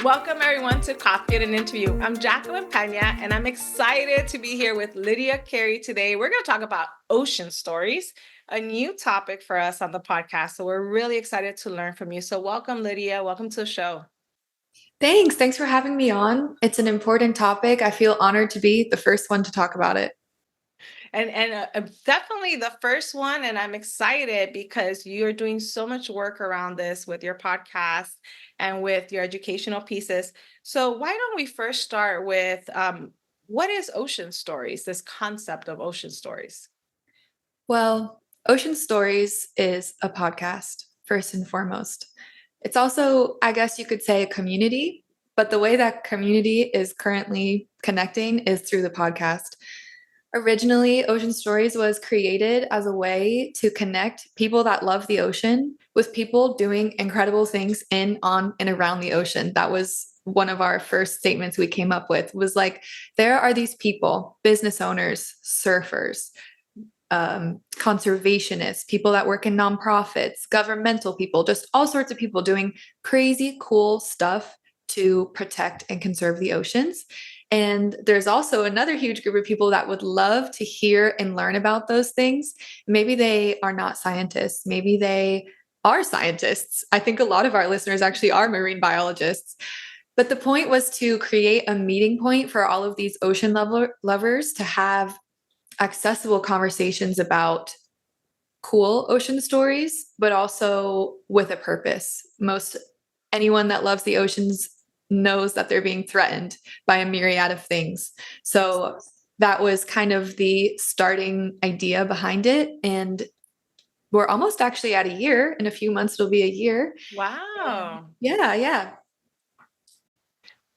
Welcome everyone to Coffee and an Interview. I'm Jacqueline Pena, and I'm excited to be here with Lydia Carey today. We're going to talk about ocean stories, a new topic for us on the podcast. So we're really excited to learn from you. So welcome, Lydia. Welcome to the show. Thanks for having me on. It's an important topic. I feel honored to be the first one to talk about it. And definitely the first one. And I'm excited because you're doing so much work around this with your podcast and with your educational pieces. So why don't we first start with what is ocean stories, this concept of ocean stories? Well, Ocean Stories is a podcast, first and foremost. It's also, I guess you could say, a community, but the way that community is currently connecting is through the podcast. Originally, Ocean Stories was created as a way to connect people that love the ocean with people doing incredible things in, on, and around the ocean. That was one of our first statements we came up with, was like, there are these people, business owners, surfers, conservationists, people that work in nonprofits, governmental people, just all sorts of people doing crazy cool stuff to protect and conserve the oceans. And there's also another huge group of people that would love to hear and learn about those things. Maybe they are not scientists. Maybe they are scientists. I think a lot of our listeners actually are marine biologists. But the point was to create a meeting point for all of these ocean lovers to have accessible conversations about cool ocean stories, but also with a purpose. Most anyone that loves the oceans knows that they're being threatened by a myriad of things. So that was kind of the starting idea behind it. And we're almost actually at a year. In a few months, it'll be a year. Wow. Yeah.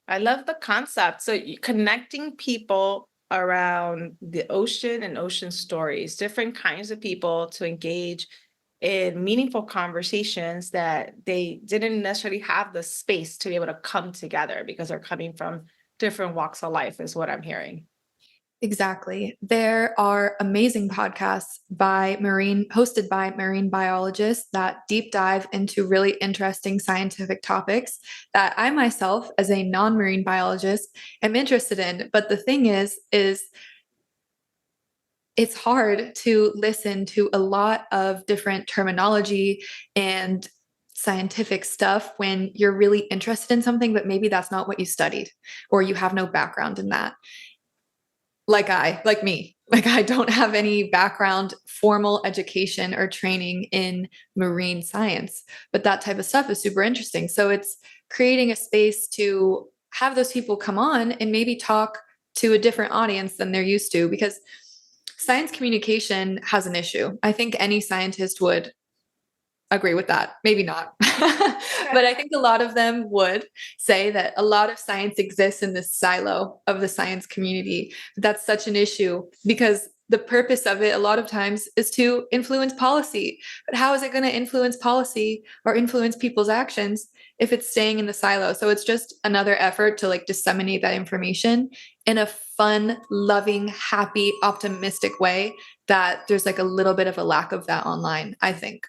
I love the concept. So connecting people around the ocean and ocean stories, different kinds of people to engage in meaningful conversations that they didn't necessarily have the space to be able to come together because they're coming from different walks of life, is what I'm hearing. Exactly. There are amazing podcasts hosted by marine biologists that deep dive into really interesting scientific topics that I myself, as a non-marine biologist, am interested in. But the thing is it's hard to listen to a lot of different terminology and scientific stuff when you're really interested in something, but maybe that's not what you studied or you have no background in that. Like me, I don't have any background, formal education or training in marine science, but that type of stuff is super interesting. So it's creating a space to have those people come on and maybe talk to a different audience than they're used to, because science communication has an issue. I think any scientist would agree with that. Maybe not. But I think a lot of them would say that a lot of science exists in this silo of the science community. That's such an issue because the purpose of it a lot of times is to influence policy. But how is it going to influence policy or influence people's actions if it's staying in the silo? So it's just another effort to like disseminate that information in a fun, loving, happy, optimistic way that there's like a little bit of a lack of that online, I think.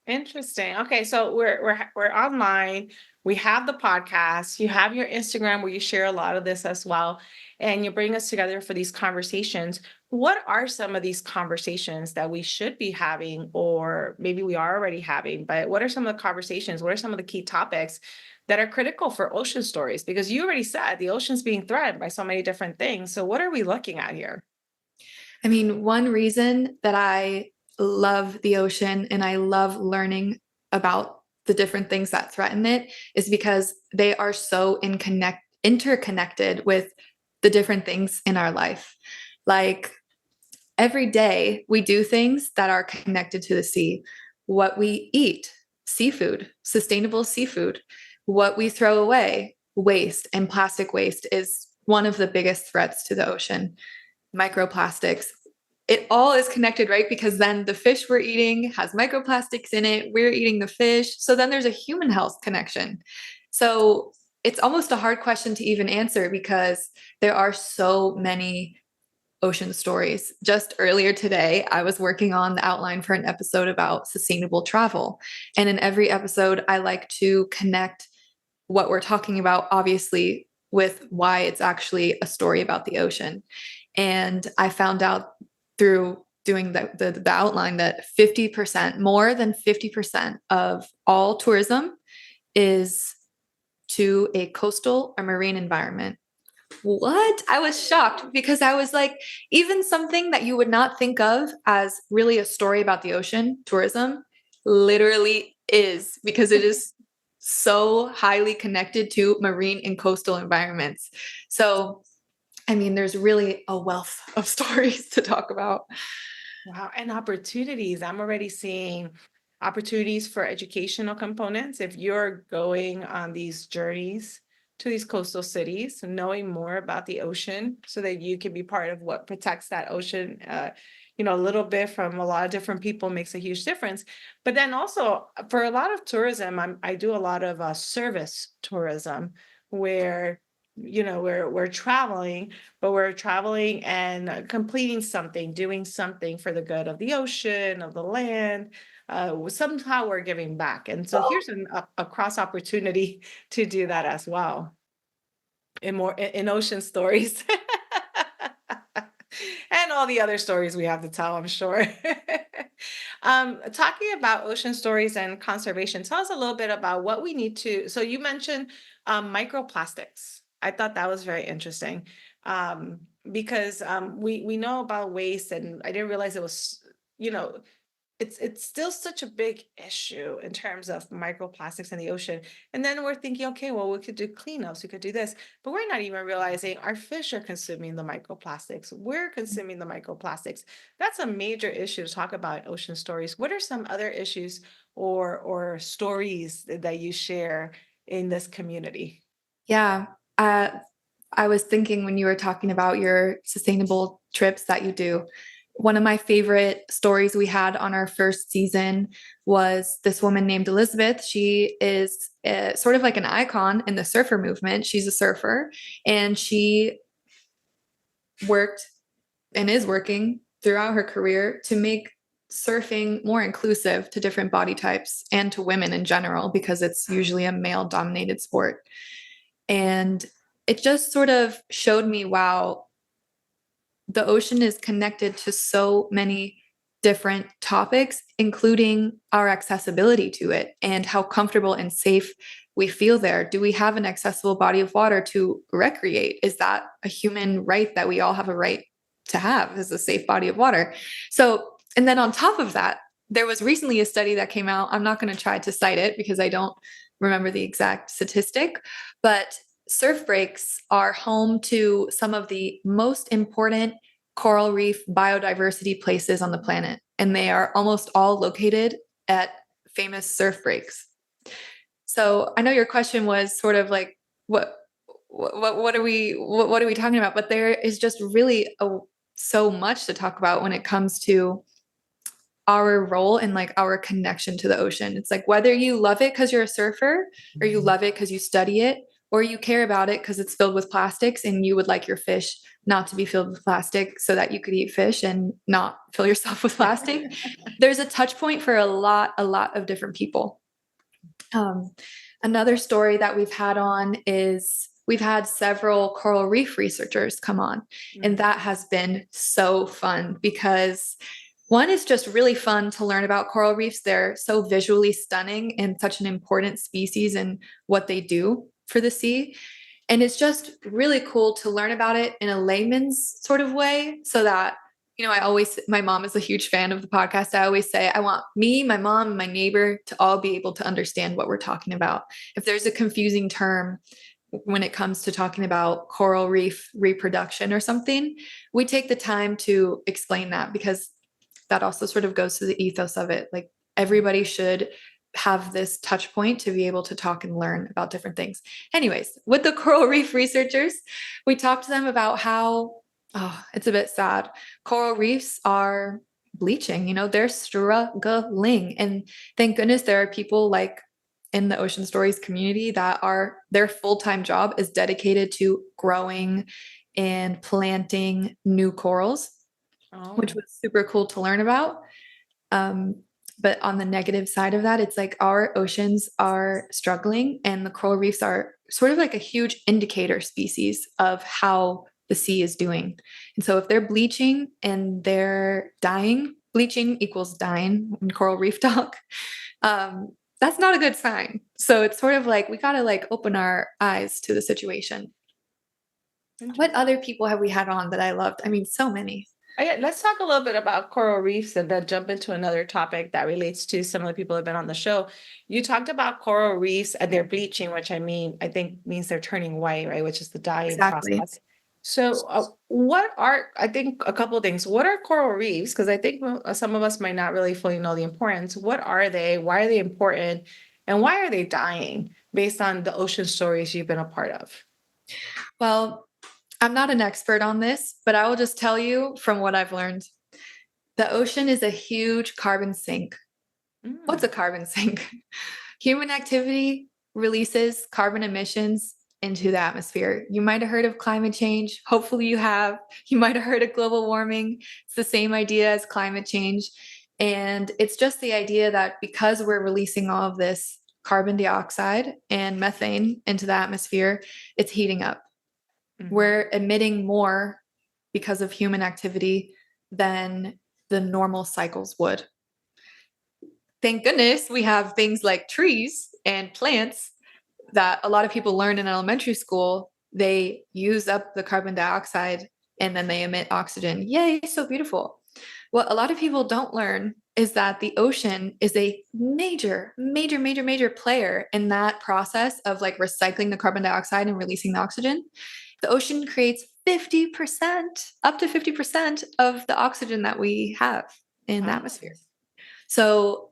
Interesting. Okay, so we're online. We have the podcast. You have your Instagram where you share a lot of this as well, and you bring us together for these conversations. What are some of these conversations that we should be having, or maybe we are already having? But what are some of the conversations? What are some of the key topics that are critical for ocean stories? Because you already said the ocean's being threatened by so many different things. So what are we looking at here? I mean, one reason that I love the ocean and I love learning about the different things that threaten it is because they are so interconnected with the different things in our life. Like every day, we do things that are connected to the sea. What we eat, seafood, sustainable seafood, what we throw away, waste, and plastic waste is one of the biggest threats to the ocean. Microplastics, it all is connected, right? Because then the fish we're eating has microplastics in it. We're eating the fish. So then there's a human health connection. So it's almost a hard question to even answer because there are so many ocean stories. Just earlier today, I was working on the outline for an episode about sustainable travel. And in every episode, I like to connect what we're talking about, obviously, with why it's actually a story about the ocean. And I found out through doing the outline that 50%, more than 50% of all tourism is to a coastal or marine environment. What? I was shocked because I was like, even something that you would not think of as really a story about the ocean, tourism, literally is, because it is so highly connected to marine and coastal environments. So, I mean, there's really a wealth of stories to talk about. Wow, and opportunities. I'm already seeing opportunities for educational components. If you're going on these journeys to these coastal cities, knowing more about the ocean so that you can be part of what protects that ocean, a little bit from a lot of different people makes a huge difference. But then also for a lot of tourism, I do a lot of service tourism where we're traveling, but we're traveling and completing something, doing something for the good of the ocean, of the land. Somehow we're giving back. And so here's a cross opportunity to do that as well in ocean stories. And all the other stories we have to tell, I'm sure. Talking about ocean stories and conservation, tell us a little bit about what we need to. So you mentioned microplastics. I thought that was very interesting because we know about waste, and I didn't realize it was, it's still such a big issue in terms of microplastics in the ocean. And then we're thinking, okay, well, we could do cleanups, we could do this, but we're not even realizing our fish are consuming the microplastics. We're consuming the microplastics. That's a major issue to talk about in ocean stories. What are some other issues or stories that you share in this community? Yeah. I was thinking when you were talking about your sustainable trips that you do, one of my favorite stories we had on our first season was this woman named Elizabeth. She is sort of like an icon in the surfer movement. She's a surfer, and she worked and is working throughout her career to make surfing more inclusive to different body types and to women in general, because it's usually a male dominated sport. And it just sort of showed me, wow, the ocean is connected to so many different topics, including our accessibility to it and how comfortable and safe we feel there. Do we have an accessible body of water to recreate? Is that a human right that we all have a right to have, is a safe body of water? So, and then on top of that, there was recently a study that came out. I'm not going to try to cite it because I don't remember the exact statistic, but surf breaks are home to some of the most important coral reef biodiversity places on the planet, and they are almost all located at famous surf breaks. So I know your question was sort of like, what are we talking about? But there is just really so much to talk about when it comes to our role and like our connection to the ocean. It's like whether you love it because you're a surfer, or you love it because you study it, or you care about it because it's filled with plastics and you would like your fish not to be filled with plastic so that you could eat fish and not fill yourself with plastic. There's a touch point for a lot of different people. Another story that we've had on is we've had several coral reef researchers come on, and that has been so fun because one is just really fun to learn about coral reefs. They're so visually stunning and such an important species and what they do for the sea. And it's just really cool to learn about it in a layman's sort of way, so that, my mom is a huge fan of the podcast. I always say, I want me, my mom, and my neighbor to all be able to understand what we're talking about. If there's a confusing term when it comes to talking about coral reef reproduction or something, we take the time to explain that, because that also sort of goes to the ethos of it. Like, everybody should have this touch point to be able to talk and learn about different things. Anyways, with the coral reef researchers, we talked to them about how, it's a bit sad. Coral reefs are bleaching, they're struggling. And thank goodness there are people like in the Ocean Stories community that their full-time job is dedicated to growing and planting new corals, which Oh, was super cool to learn about. Um, but on the negative side of that, it's like our oceans are struggling, and the coral reefs are sort of like a huge indicator species of how the sea is doing. And so if they're bleaching and they're dying, bleaching equals dying in coral reef talk. That's not a good sign. So it's sort of like we got to like open our eyes to the situation. What interesting. other people have we had on that I loved? I mean, so many. Yeah, let's talk a little bit about coral reefs and then jump into another topic that relates to some of the people who have been on the show. You talked about coral reefs and their bleaching, which I think means they're turning white, right? Which is the dyeing Exactly. process. So, I think a couple of things. What are coral reefs? Because I think some of us might not really fully know the importance. What are they? Why are they important? And why are they dying based on the ocean stories you've been a part of? Well, I'm not an expert on this, but I will just tell you from what I've learned. The ocean is a huge carbon sink. What's a Mm, carbon sink? Human activity releases carbon emissions into the atmosphere. You might have heard of climate change. Hopefully, you have. You might have heard of global warming. It's the same idea as climate change. And it's just the idea that because we're releasing all of this carbon dioxide and methane into the atmosphere, it's heating up. mhm. We're emitting more because of human activity than the normal cycles would. Thank goodness we have things like trees and plants that a lot of people learn in elementary school. They use up the carbon dioxide and then they emit oxygen. Yay, so beautiful. What a lot of people don't learn is that the ocean is a major player in that process of like recycling the carbon dioxide and releasing the oxygen. The ocean creates 50%, up to 50% of the oxygen that we have in the Oh, atmosphere. So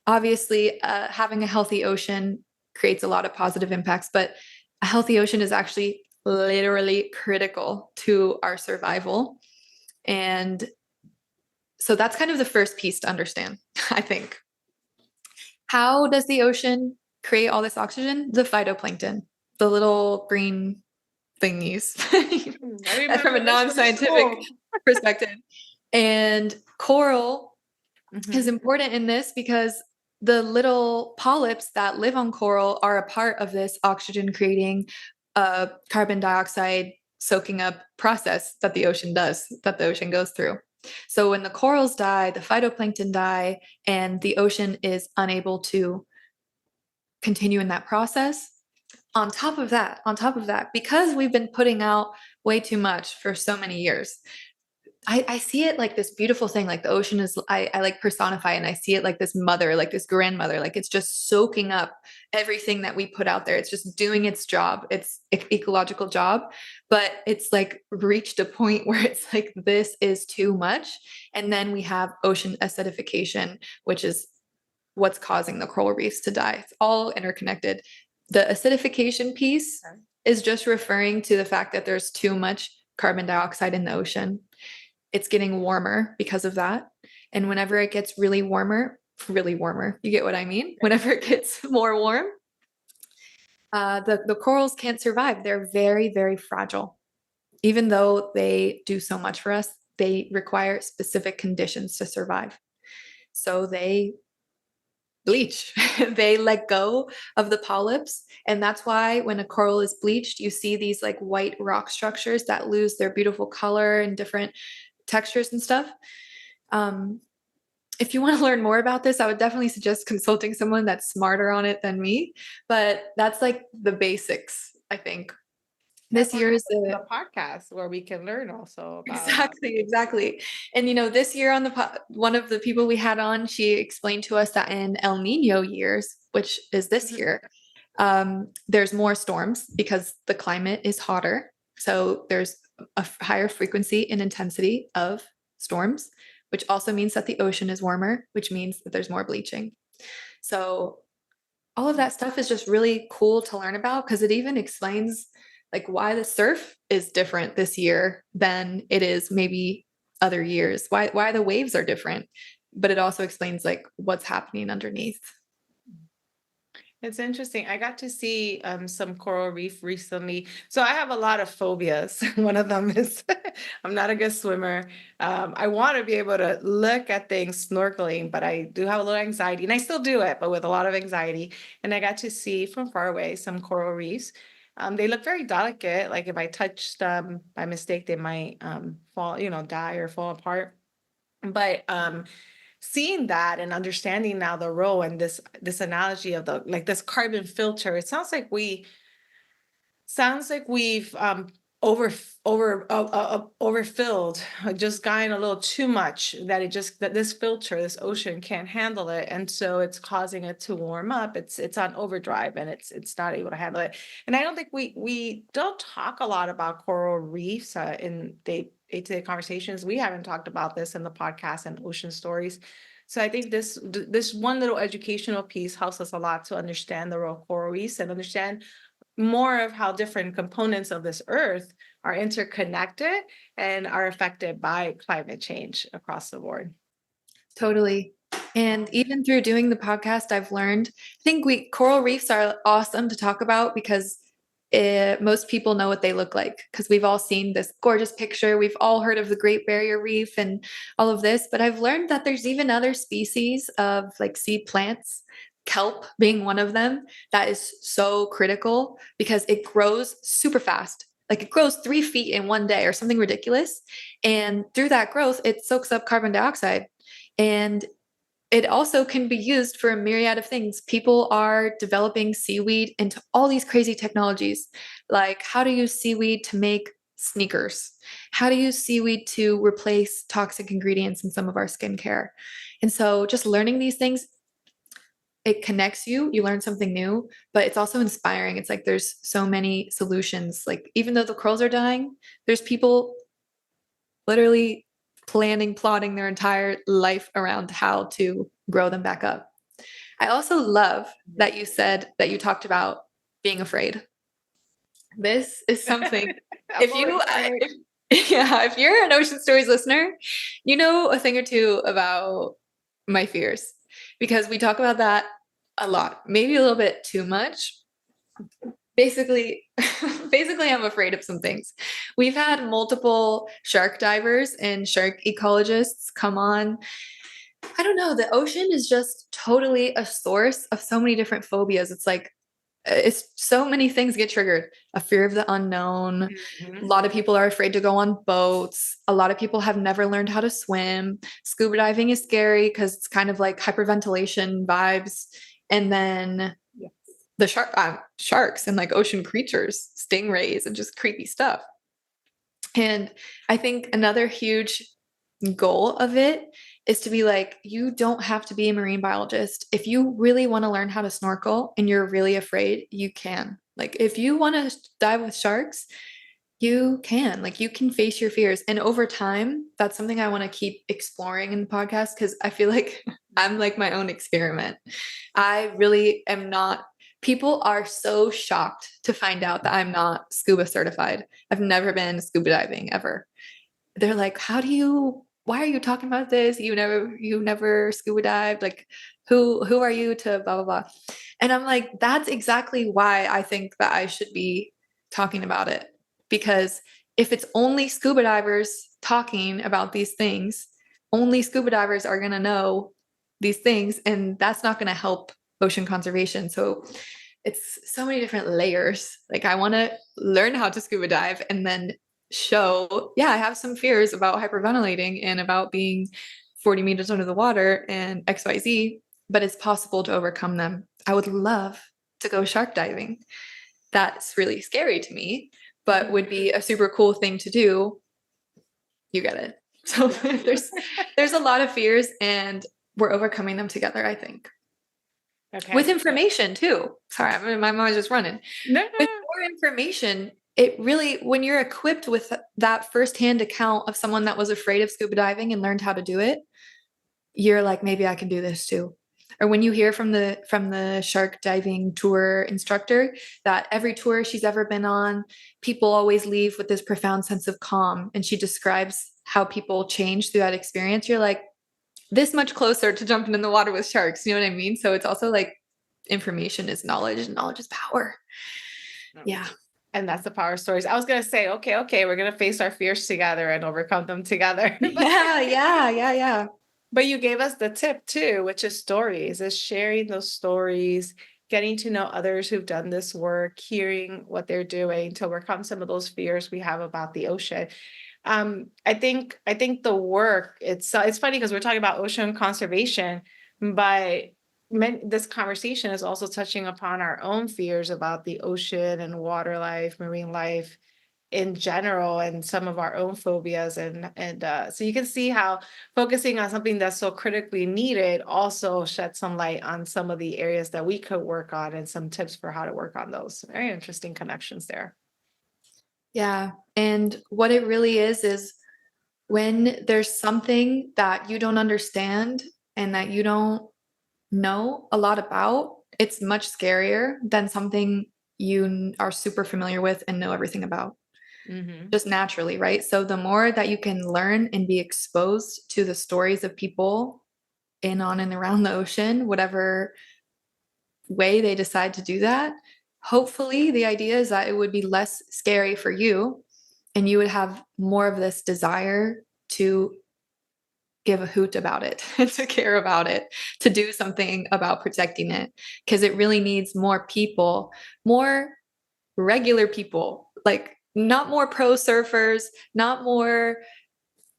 obviously, having a healthy ocean creates a lot of positive impacts, but a healthy ocean is actually literally critical to our survival. And so that's kind of the first piece to understand, I think. How does the ocean create all this oxygen? The phytoplankton, the little green thingies. I That's from a remember this from non-scientific school. perspective. And coral is Mhm. important in this because the little polyps that live on coral are a part of this oxygen creating carbon dioxide soaking up process that the ocean does, that the ocean goes through. So when the corals die, the phytoplankton die, and the ocean is unable to continue in that process. On top of that, because we've been putting out way too much for so many years, I see it like this beautiful thing. Like the ocean is, I like personify it, and I see it like this mother, like this grandmother, like it's just soaking up everything that we put out there. It's just doing its job, its ecological job. But it's like reached a point where it's like, this is too much. And then we have ocean acidification, which is what's causing the coral reefs to die. It's all interconnected. The acidification piece Okay. is just referring to the fact that there's too much carbon dioxide in the ocean. It's getting warmer because of that. And whenever it gets really warmer, you get what I mean? Whenever it gets more warm, the corals can't survive. They're very fragile. Even though they do so much for us, they require specific conditions to survive. So they bleach. They let go of the polyps. And that's why when a coral is bleached, you see these like white rock structures that lose their beautiful color and different textures and stuff. Um, if you want to learn more about this, I would definitely suggest consulting someone that's smarter on it than me. But that's like the basics, I think. Yeah, This or year is listen to the the podcast where we can learn also about exactly. And this year on one of the people we had on, she explained to us that in El Nino years, which is this Mhm. year, there's more storms because the climate is hotter. So there's a higher frequency and intensity of storms, which also means that the ocean is warmer, which means that there's more bleaching. So all of that stuff is just really cool to learn about because it even explains like why the surf is different this year than it is maybe other years. Why the waves are different. But it also explains like what's happening underneath. It's interesting. I got to see some coral reef recently. So I have a lot of phobias. One of them is I'm not a good swimmer. I want to be able to look at things snorkeling, but I do have a little anxiety, and I still do it, but with a lot of anxiety. And I got to see from far away some coral reefs. They look very delicate. Like if I touch them by mistake, they might fall, die or fall apart. But seeing that and understanding now the role and this analogy of the like this carbon filter, it sounds like we've over overfilled, just gotten a little too much, that this filter, this ocean can't handle it, and so it's causing it to warm up. It's on overdrive, and it's not able to handle it. And I don't think we don't talk a lot about coral reefs in day-to-day conversations. We haven't talked about this in the podcast and ocean stories. So I think this one little educational piece helps us a lot to understand the role of coral reefs and understand more of how different components of this earth are interconnected and are affected by climate change across the board. Totally. And even through doing the podcast, I've learned, I think coral reefs are awesome to talk about because most people know what they look like because we've all seen this gorgeous picture. We've all heard of the Great Barrier Reef and all of this, but I've learned that there's even other species of like sea plants, kelp being one of them, that is so critical because it grows super fast. Like it grows 3 feet in one day or something ridiculous. And through that growth, it soaks up carbon dioxide. And it also can be used for a myriad of things. People are developing seaweed into all these crazy technologies, like how to use seaweed to make sneakers, how to use seaweed to replace toxic ingredients in some of our skincare. And so just learning these things, it connects you, you learn something new, but it's also inspiring. It's like there's so many solutions. Like even though the corals are dying, there's people literally plotting their entire life around how to grow them back up. I also love that you said that you talked about being afraid. This is something, if you, yeah, if you're an Ocean Stories listener, you know a thing or two about my fears because we talk about that a lot, maybe a little bit too much. Basically, I'm afraid of some things. We've had multiple shark divers and shark ecologists come on. I don't know. The ocean is just totally a source of so many different phobias. It's like, it's so many things get triggered. A fear of the unknown. A lot of people are afraid to go on boats. A lot of people have never learned how to swim. Scuba diving is scary because it's kind of like hyperventilation vibes. And then the sharks and like ocean creatures, stingrays, and just creepy stuff. And I think another huge goal of it is to be like, you don't have to be a marine biologist. If you really want to learn how to snorkel and you're really afraid, you can. Like, if you want to dive with sharks, you can. Like, you can face your fears. And over time, that's something I want to keep exploring in the podcast because I feel like I'm like my own experiment. I really am not. People are so shocked to find out that I'm not scuba certified. I've never been scuba diving ever. They're like, why are you talking about this? You never scuba dived. Like, who are you to blah, blah, blah. And I'm like, that's exactly why I think that I should be talking about it. Because if it's only scuba divers talking about these things, only scuba divers are going to know these things. And that's not going to help ocean conservation. So it's so many different layers. Like I want to learn how to scuba dive and then show, yeah, I have some fears about hyperventilating and about being 40 meters under the water and XYZ, but it's possible to overcome them. I would love to go shark diving. That's really scary to me, but would be a super cool thing to do. You get it. So there's a lot of fears and we're overcoming them together, I think. Okay. With information too. Sorry, my mind's just running. No. With more information, it really, when you're equipped with that firsthand account of someone that was afraid of scuba diving and learned how to do it, you're like, maybe I can do this too. Or when you hear from the shark diving tour instructor that every tour she's ever been on, people always leave with this profound sense of calm. And she describes how people change through that experience. You're like, this much closer to jumping in the water with sharks. You know what I mean? So it's also like information is knowledge and knowledge is power. Yeah. And that's the power of stories. I was gonna say, okay, we're gonna face our fears together and overcome them together. Yeah. But you gave us the tip too, which is stories, is sharing those stories, getting to know others who've done this work, hearing what they're doing to overcome some of those fears we have about the ocean. I think the work it's funny because we're talking about ocean conservation, but this conversation is also touching upon our own fears about the ocean and water life, marine life in general, and some of our own phobias, and so you can see how focusing on something that's so critically needed also shed some light on some of the areas that we could work on and some tips for how to work on those. Very interesting connections there. Yeah. And what it really is when there's something that you don't understand and that you don't know a lot about, it's much scarier than something you are super familiar with and know everything about. Mm-hmm. Just naturally, right? So the more that you can learn and be exposed to the stories of people in, on, and around the ocean, whatever way they decide to do that, hopefully the idea is that it would be less scary for you and you would have more of this desire to give a hoot about it, to care about it, to do something about protecting it, because it really needs more people, more regular people, like not more pro surfers, not more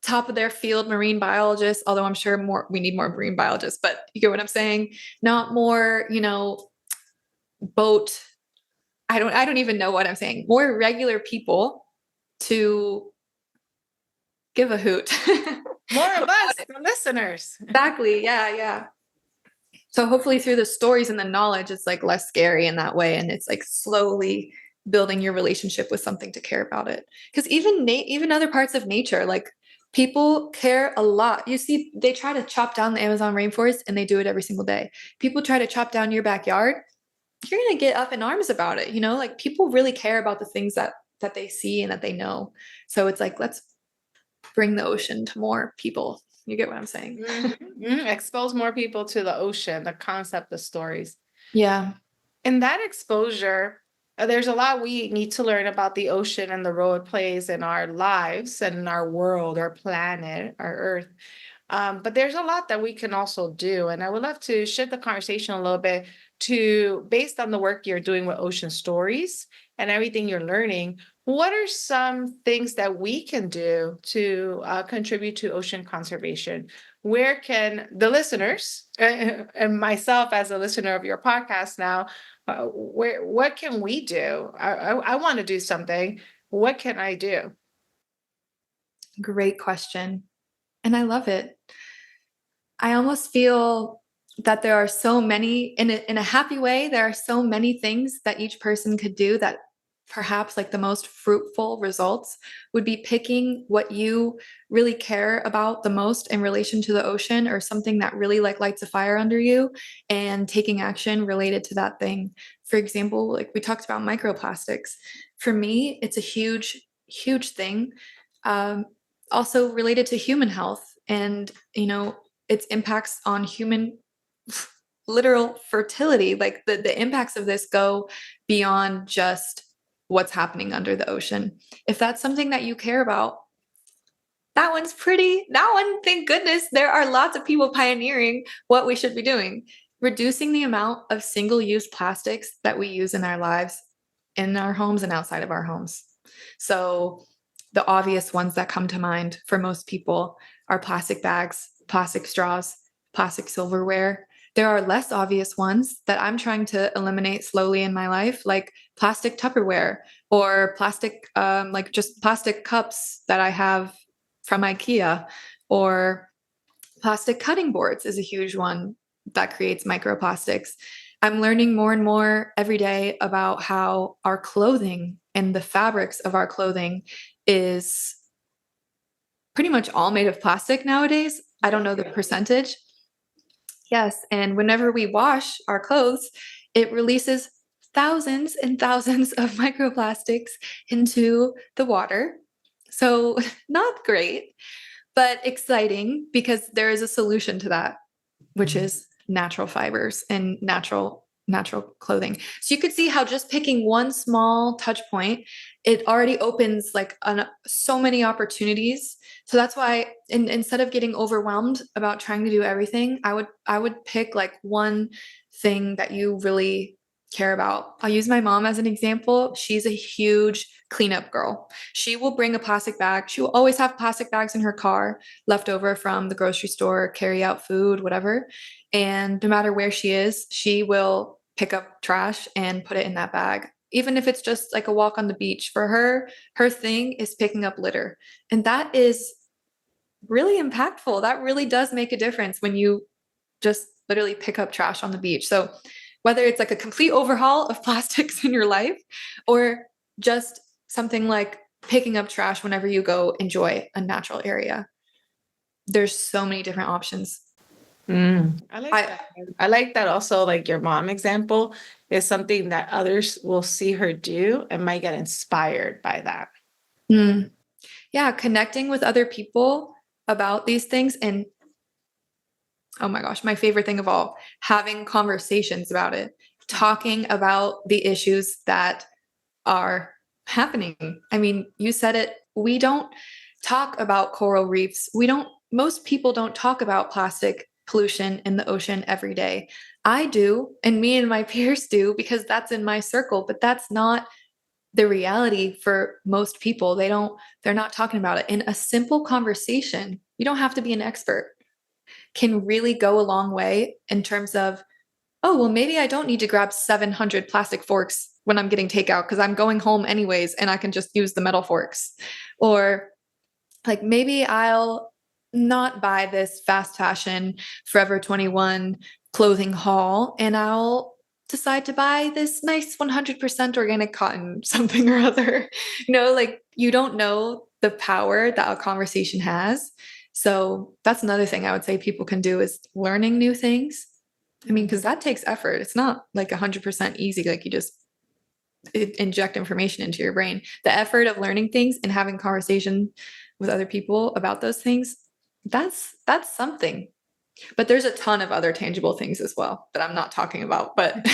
top of their field marine biologists, although I'm sure more we need more marine biologists, but you get what I'm saying? Not more, boat. I don't even know what I'm saying. More regular people to give a hoot. More of us, the listeners. Exactly. Yeah. So hopefully through the stories and the knowledge, it's like less scary in that way. And it's like slowly building your relationship with something to care about it. Because even other parts of nature, like people care a lot. You see, they try to chop down the Amazon rainforest and they do it every single day. People try to chop down your backyard. You're going to get up in arms about it. Like people really care about the things that they see and that they know. So it's like, let's bring the ocean to more people. You get what I'm saying? Expose more people to the ocean, the concept, the stories. Yeah. In that exposure, there's a lot we need to learn about the ocean and the role it plays in our lives and in our world, our planet, our Earth. But there's a lot that we can also do. And I would love to shift the conversation a little bit to, based on the work you're doing with ocean stories and everything you're learning, what are some things that we can do to contribute to ocean conservation? Where can the listeners and myself as a listener of your podcast now, what can we do? I want to do something. What can I do? Great question. And I love it. I almost feel that there are so many, in a happy way, there are so many things that each person could do that perhaps like the most fruitful results would be picking what you really care about the most in relation to the ocean or something that really like lights a fire under you and taking action related to that thing. For example, like we talked about microplastics. For me, it's a huge, huge thing. Also related to human health and, its impacts on human literal fertility. Like the impacts of this go beyond just what's happening under the ocean. If that's something that you care about, that one, thank goodness, there are lots of people pioneering what we should be doing. Reducing the amount of single-use plastics that we use in our lives, in our homes and outside of our homes. So the obvious ones that come to mind for most people are plastic bags, plastic straws, plastic silverware. There are less obvious ones that I'm trying to eliminate slowly in my life, like plastic Tupperware or plastic, like just plastic cups that I have from IKEA, or plastic cutting boards is a huge one that creates microplastics. I'm learning more and more every day about how our clothing and the fabrics of our clothing is pretty much all made of plastic nowadays. I don't know the percentage. Yes. And whenever we wash our clothes, it releases thousands and thousands of microplastics into the water. So, not great, but exciting because there is a solution to that, which is natural fibers and natural natural clothing. So you could see how just picking one small touch point, it already opens like so many opportunities. So that's why instead of getting overwhelmed about trying to do everything, I would pick like one thing that you really care about. I'll use my mom as an example. She's a huge cleanup girl. She will bring a plastic bag. She will always have plastic bags in her car left over from the grocery store, carry out food, whatever. And no matter where she is, she will pick up trash and put it in that bag. Even if it's just like a walk on the beach, for her, her thing is picking up litter. And that is really impactful. That really does make a difference when you just literally pick up trash on the beach. So whether it's like a complete overhaul of plastics in your life or just something like picking up trash whenever you go enjoy a natural area, there's so many different options. I like that. I like that also, like your mom example is something that others will see her do and might get inspired by that. Yeah, connecting with other people about these things. And oh my gosh, my favorite thing of all, having conversations about it, talking about the issues that are happening. I mean, you said it. We don't talk about coral reefs. Most people don't talk about plastic pollution in the ocean every day. I do, and me and my peers do, because that's in my circle, but that's not the reality for most people. They're not talking about it. In a simple conversation, you don't have to be an expert, can really go a long way in terms of, oh, well, maybe I don't need to grab 700 plastic forks when I'm getting takeout because I'm going home anyways and I can just use the metal forks. Or like maybe I'll not buy this fast fashion Forever 21 clothing haul and I'll decide to buy this nice 100% organic cotton something or other. Like you don't know the power that a conversation has. So that's another thing I would say people can do is learning new things. I mean, because that takes effort. It's not like 100% easy. Like you just inject information into your brain. The effort of learning things and having conversation with other people about those things, that's something. But there's a ton of other tangible things as well that I'm not talking about. But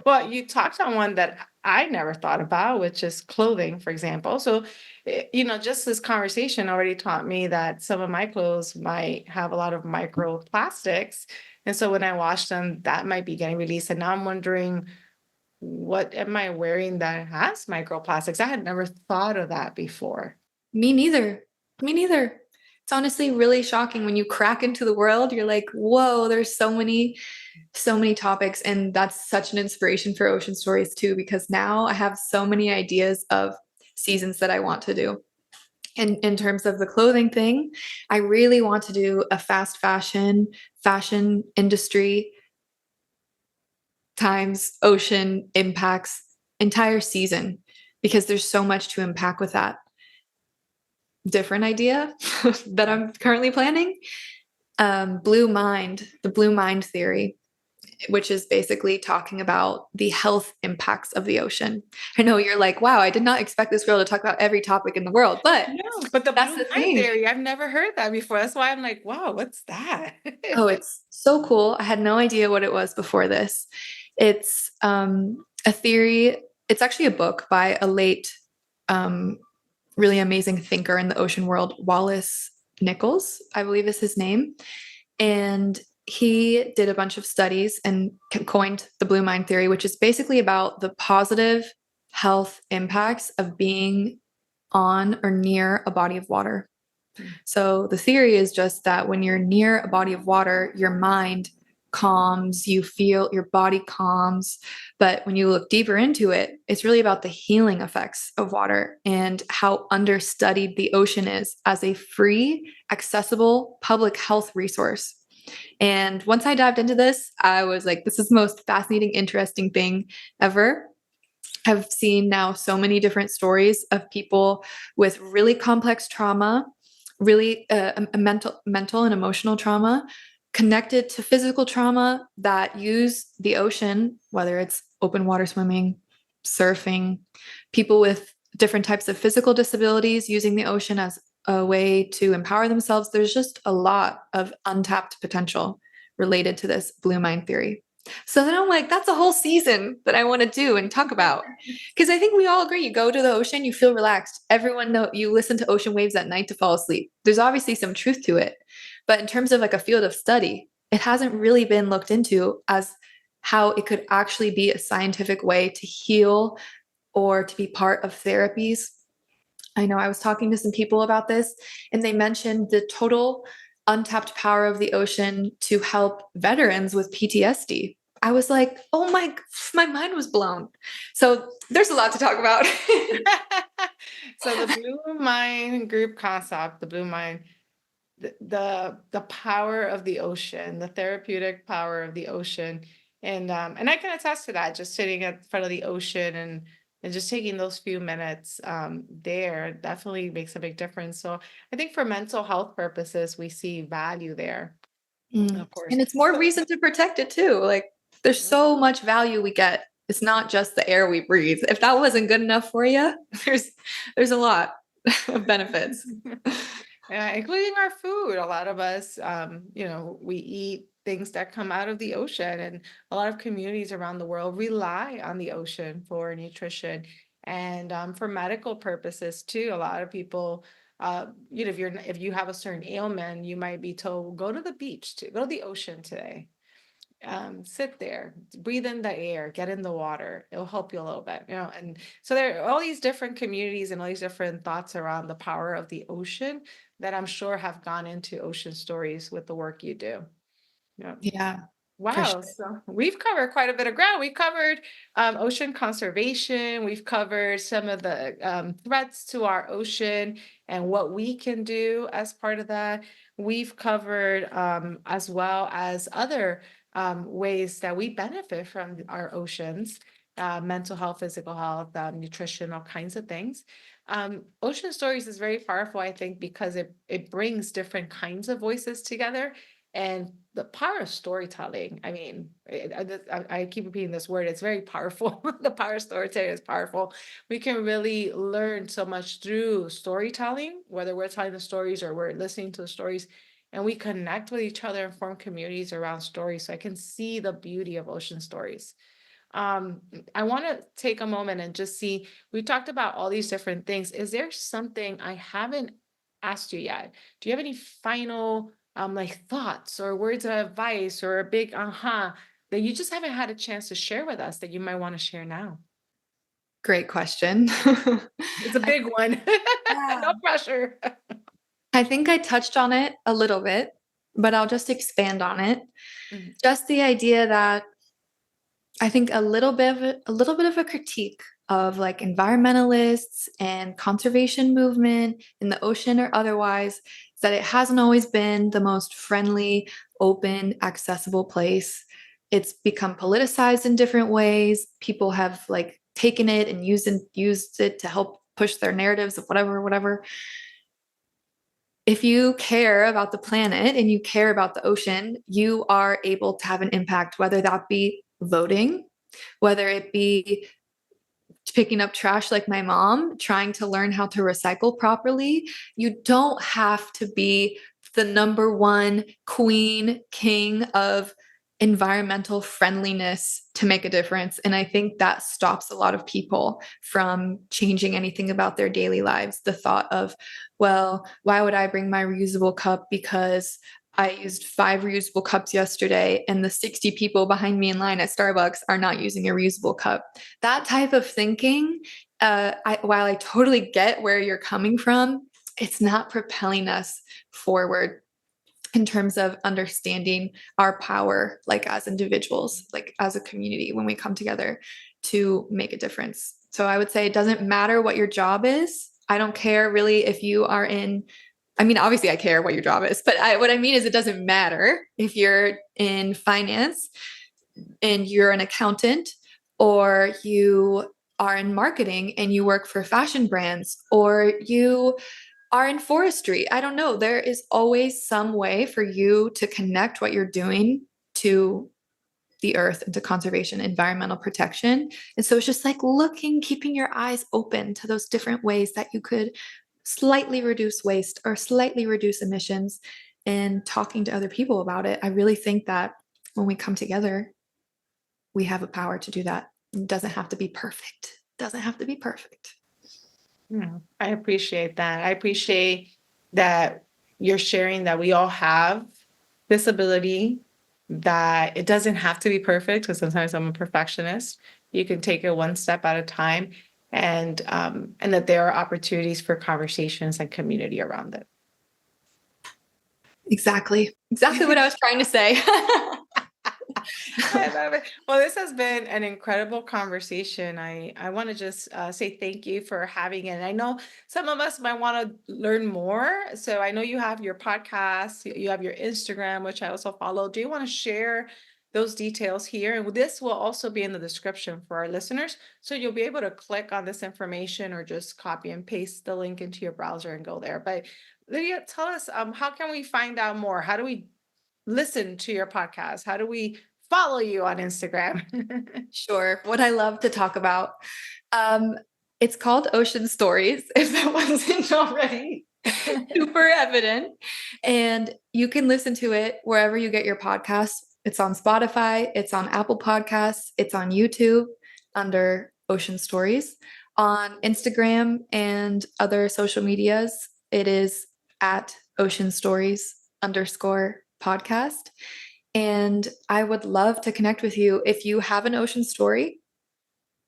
Well, you talked on one that I never thought about, which is clothing, for example. So, just this conversation already taught me that some of my clothes might have a lot of microplastics. And so when I wash them, that might be getting released. And now I'm wondering, what am I wearing that has microplastics? I had never thought of that before. me neither. Me neither. It's honestly really shocking when you crack into the world. You're like, whoa, there's so many topics. And that's such an inspiration for Ocean Stories too, because now I have so many ideas of seasons that I want to do. And in terms of the clothing thing, I really want to do a fast fashion industry times ocean impacts entire season, because there's so much to unpack with that. Different idea that I'm currently planning. The blue mind theory, which is basically talking about the health impacts of the ocean. I know you're like, wow, I did not expect this girl to talk about every topic in the world, but No, but that's blue the line thing. theory, I've never heard that before. That's why I'm like, wow, what's that? Oh, it's so cool. I had no idea what it was before this. It's a theory. It's actually a book by a late, really amazing thinker in the ocean world, Wallace Nichols, I believe is his name. And he did a bunch of studies and coined the blue mind theory, which is basically about the positive health impacts of being on or near a body of water. So the theory is just that when you're near a body of water, your mind calms, you feel your body calms. But when you look deeper into it, it's really about the healing effects of water and how understudied the ocean is as a free, accessible public health resource. And once I dived into this, I was like, this is the most fascinating, interesting thing ever. I've seen now so many different stories of people with really complex trauma, really mental and emotional trauma connected to physical trauma that use the ocean, whether it's open water swimming, surfing, people with different types of physical disabilities using the ocean as a way to empower themselves. There's just a lot of untapped potential related to this blue mind theory. So then I'm like, that's a whole season that I want to do and talk about. Because I think we all agree, you go to the ocean, you feel relaxed. Everyone know you listen to ocean waves at night to fall asleep. There's obviously some truth to it. But in terms of like a field of study, it hasn't really been looked into as how it could actually be a scientific way to heal or to be part of therapies. I know I was talking to some people about this, and they mentioned the total untapped power of the ocean to help veterans with PTSD. I was like, oh my mind was blown. So there's a lot to talk about. So the blue mind group concept, the blue mind, the power of the ocean, the therapeutic power of the ocean. And I can attest to that, just sitting in front of the ocean and just taking those few minutes there definitely makes a big difference. So I think for mental health purposes, we see value there, of course. And it's more So reason to protect it too. Like there's so much value we get. It's not just the air we breathe. If that wasn't good enough for you, there's a lot of benefits. including our food. A lot of us, we eat things that come out of the ocean, and a lot of communities around the world rely on the ocean for nutrition and for medical purposes too. A lot of people, if you have a certain ailment, you might be told go to the beach, to go to the ocean today, sit there, breathe in the air, get in the water. It'll help you a little bit, And so there are all these different communities and all these different thoughts around the power of the ocean that I'm sure have gone into ocean stories with the work you do. Yeah. Yeah, for Wow, sure. so we've covered quite a bit of ground. We covered ocean conservation. We've covered some of the threats to our ocean and what we can do as part of that. We've covered as well as other ways that we benefit from our oceans, mental health, physical health, nutrition, all kinds of things. Ocean Stories is very powerful, I think, because it brings different kinds of voices together. And the power of storytelling, I mean, I keep repeating this word, it's very powerful. The power of storytelling is powerful. We can really learn so much through storytelling, whether we're telling the stories or we're listening to the stories, and we connect with each other and form communities around stories. So I can see the beauty of ocean stories. Um, I want to take a moment and just see, we talked about all these different things. Is there something I haven't asked you yet? Do you have any final like thoughts or words of advice or a big that you just haven't had a chance to share with us that you might want to share now? Great question. It's a I, big one. yeah. No pressure. I think I touched on it a little bit, but I'll just expand on it. Mhm. Just the idea that I think a little bit of a critique of like environmentalists and conservation movement in the ocean or otherwise is that it hasn't always been the most friendly, open, accessible place. It's become politicized in different ways. People have like taken it and used it to help push their narratives of whatever. If you care about the planet and you care about the ocean, you are able to have an impact, whether that be voting, whether it be picking up trash like my mom, trying to learn how to recycle properly. You don't have to be the number one queen, king of environmental friendliness to make a difference. And I think that stops a lot of people from changing anything about their daily lives. The thought of, well, why would I bring my reusable cup because I used 5 reusable cups yesterday, and the 60 people behind me in line at Starbucks are not using a reusable cup. That type of thinking, while I totally get where you're coming from, it's not propelling us forward in terms of understanding our power, like as individuals, like as a community, when we come together to make a difference. So I would say it doesn't matter what your job is. I don't care really if you are in, I mean, obviously I care what your job is, but what I mean is it doesn't matter if you're in finance and you're an accountant, or you are in marketing and you work for fashion brands, or you are in forestry. I don't know. There is always some way for you to connect what you're doing to the earth and to conservation, environmental protection. And so it's just like looking, keeping your eyes open to those different ways that you could slightly reduce waste or slightly reduce emissions, and talking to other people about it. I really think that when we come together, we have a power to do that. It doesn't have to be perfect. It doesn't have to be perfect. I appreciate that. I appreciate that you're sharing that we all have this ability, that it doesn't have to be perfect, because sometimes I'm a perfectionist. You can take it one step at a time, and that there are opportunities for conversations and community around it. Exactly what I was trying to say. I love it. Well, this has been an incredible conversation. I want to just say thank you for having it. I know some of us might want to learn more. So I know you have your podcast, you have your Instagram, which I also follow. Do you want to share those details here? And this will also be in the description for our listeners. So you'll be able to click on this information or just copy and paste the link into your browser and go there. But Lydia, tell us, how can we find out more? How do we listen to your podcast? How do we follow you on Instagram? Sure. What I love to talk about. It's called Ocean Stories, if that wasn't already super evident. And you can listen to it wherever you get your podcasts. It's on Spotify, it's on Apple Podcasts, it's on YouTube under Ocean Stories. On Instagram and other social medias, it is at Ocean Stories _podcast. And I would love to connect with you. If you have an ocean story,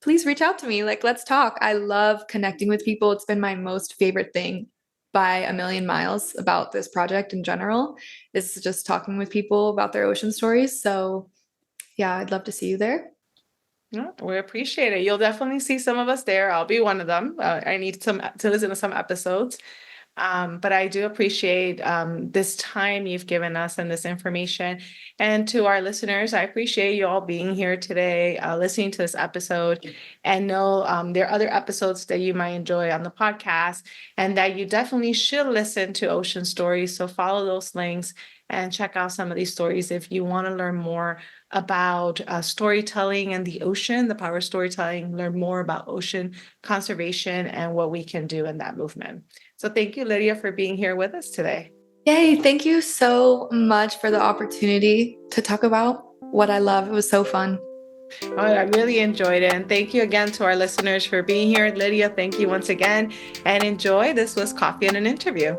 please reach out to me. Like, let's talk. I love connecting with people. It's been my most favorite thing by a million miles about this project in general, is just talking with people about their ocean stories. So yeah, I'd love to see you there. Yeah, we appreciate it. You'll definitely see some of us there. I'll be one of them. I need to listen to some episodes. But I do appreciate this time you've given us and this information. And to our listeners, I appreciate you all being here today, listening to this episode, and know there are other episodes that you might enjoy on the podcast, and that you definitely should listen to Ocean Stories. So follow those links and check out some of these stories if you want to learn more about storytelling and the ocean, the power of storytelling, learn more about ocean conservation and what we can do in that movement. So thank you, Lydia, for being here with us today. Yay. Thank you so much for the opportunity to talk about what I love. It was so fun. Oh, I really enjoyed it. And thank you again to our listeners for being here. Lydia, thank you once again, and enjoy. This was Coffee and an Interview.